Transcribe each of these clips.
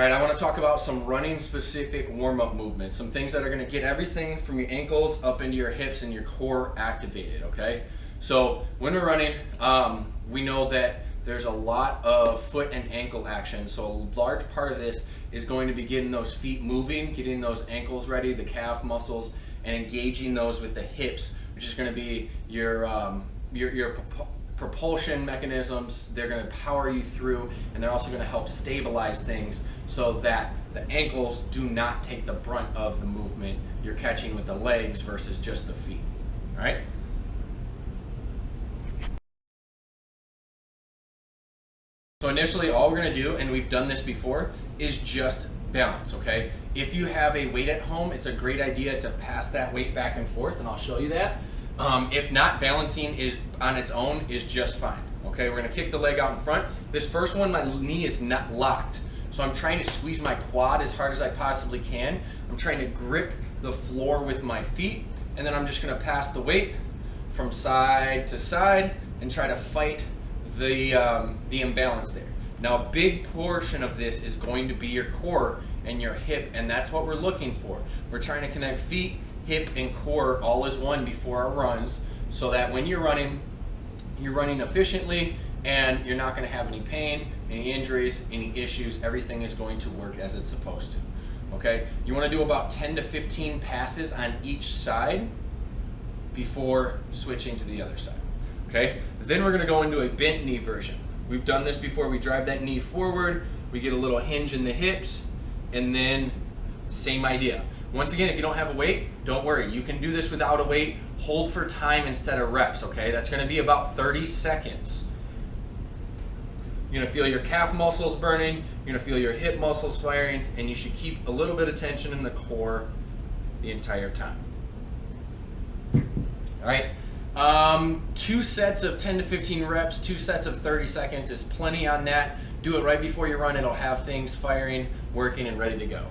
All right, I want to talk about some running specific warm-up movements, some things that are going to get everything from your ankles up into your hips and your core activated, okay? So when we're running, we know that there's a lot of foot and ankle action. So a large part of this is going to be getting those feet moving, getting those ankles ready, the calf muscles, and engaging those with the hips, which is going to be your propulsion mechanisms. They're going to power you through, and they're also going to help stabilize things so that the ankles do not take the brunt of the movement you're catching with the legs versus just the feet. All right? So initially, all we're going to do, and we've done this before, is just balance, okay? If you have a weight at home, it's a great idea to pass that weight back and forth, and I'll show you that. If not, balancing is on its own is just fine. Okay, we're gonna kick the leg out in front. This first one, my knee is not locked. So I'm trying to squeeze my quad as hard as I possibly can. I'm trying to grip the floor with my feet, and then I'm just gonna pass the weight from side to side and try to fight the imbalance there. Now, a big portion of this is going to be your core and your hip, and that's what we're looking for. We're trying to connect feet, hip, and core all as one before our runs, so that when you're running efficiently and you're not going to have any pain, any injuries, any issues. Everything is going to work as it's supposed to. Okay? You want to do about 10 to 15 passes on each side before switching to the other side. Okay? Then we're going to go into a bent knee version. We've done this before. We drive that knee forward, we get a little hinge in the hips, and then same idea. Once again, if you don't have a weight, don't worry. You can do this without a weight. Hold for time instead of reps, okay? That's going to be about 30 seconds. You're going to feel your calf muscles burning, you're going to feel your hip muscles firing, and you should keep a little bit of tension in the core the entire time. All right, 2 sets of 10 to 15 reps, 2 sets of 30 seconds is plenty on that. Do it right before you run. It'll have things firing, working, and ready to go.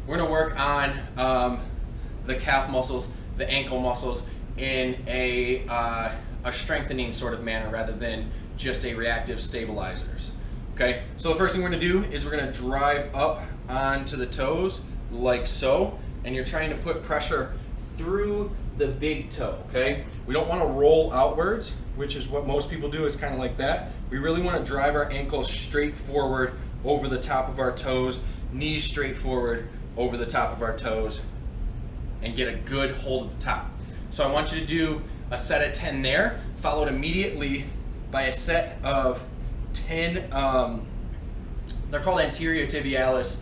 We're going to work on the calf muscles, the ankle muscles in a strengthening sort of manner rather than just a reactive stabilizers. Okay, so the first thing we're going to do is we're going to drive up onto the toes like so, and you're trying to put pressure through the big toe, okay? We don't want to roll outwards, which is what most people do, is kind of like that. We really want to drive our ankles straight forward over the top of our toes, knees straight forward over the top of our toes, and get a good hold at the top. So I want you to do a set of 10 there, followed immediately by a set of 10, they're called anterior tibialis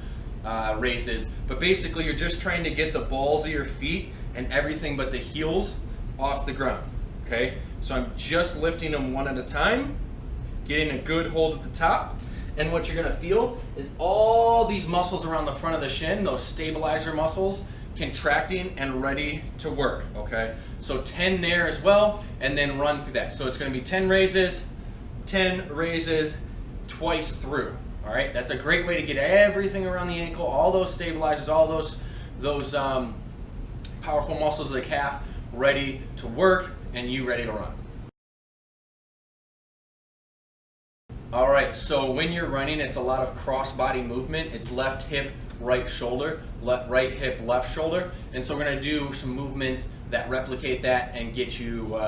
raises, but basically you're just trying to get the balls of your feet and everything but the heels off the ground, okay? So I'm just lifting them one at a time, getting a good hold at the top. And what you're gonna feel is all these muscles around the front of the shin, those stabilizer muscles, contracting and ready to work, okay? So 10 there as well, and then run through that. So it's gonna be 10 raises, twice through, all right? That's a great way to get everything around the ankle, all those stabilizers, all those powerful muscles of the calf ready to work, and you ready to run. All right, so when you're running, it's a lot of cross-body movement. It's left hip, right shoulder, right hip, left shoulder. And so we're gonna do some movements that replicate that and get you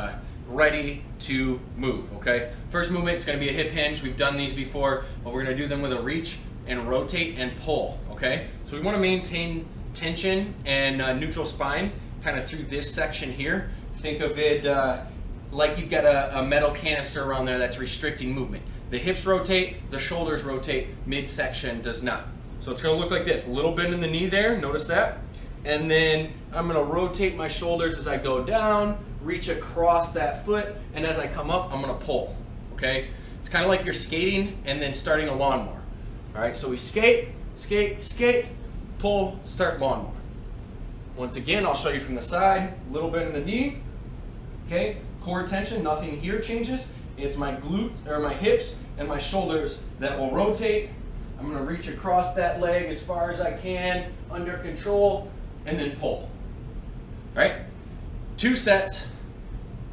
ready to move, okay? First movement is gonna be a hip hinge. We've done these before, but we're gonna do them with a reach and rotate and pull, okay? So we wanna maintain tension and neutral spine kind of through this section here. Think of it like you've got a metal canister around there that's restricting movement. The hips rotate, the shoulders rotate, midsection does not. So it's gonna look like this, a little bend in the knee there, notice that? And then I'm gonna rotate my shoulders as I go down, reach across that foot, and as I come up, I'm gonna pull, okay? It's kind of like you're skating and then starting a lawnmower. All right, so we skate, skate, skate, pull, start lawnmower. Once again, I'll show you from the side, a little bend in the knee, okay? Core tension, nothing here changes. It's my glute, or my hips and my shoulders that will rotate. I'm gonna reach across that leg as far as I can, under control, and then pull. All right, 2 sets.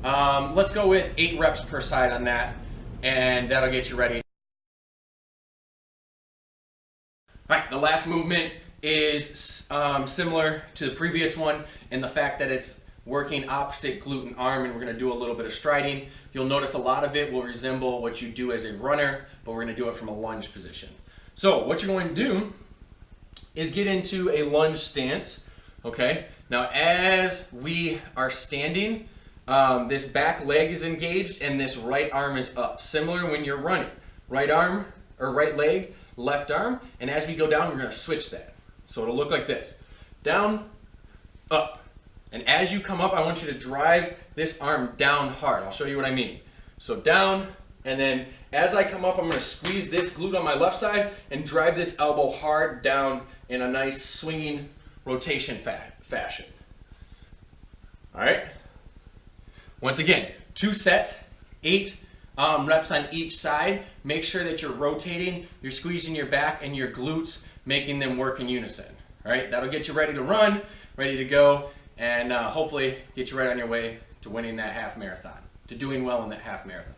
Let's go with 8 reps per side on that. and that'll get you ready. All right, the last movement is similar to the previous one in the fact that it's working opposite glute and arm, and we're going to do a little bit of striding. You'll notice a lot of it will resemble what you do as a runner, but we're going to do it from a lunge position. So what you're going to do is get into a lunge stance, okay? Now as we are standing, this back leg is engaged and this right arm is up. Similar when you're running. Right arm, or right leg, left arm, and as we go down, we're going to switch that. So it'll look like this. Down, up. And as you come up, I want you to drive this arm down hard. I'll show you what I mean. So down, and then as I come up, I'm going to squeeze this glute on my left side and drive this elbow hard down in a nice swinging rotation fashion. All right? Once again, 2 sets, 8 reps on each side. Make sure that you're rotating, you're squeezing your back and your glutes, making them work in unison. All right? That'll get you ready to run, ready to go, and hopefully get you right on your way to winning that half marathon, to doing well in that half marathon.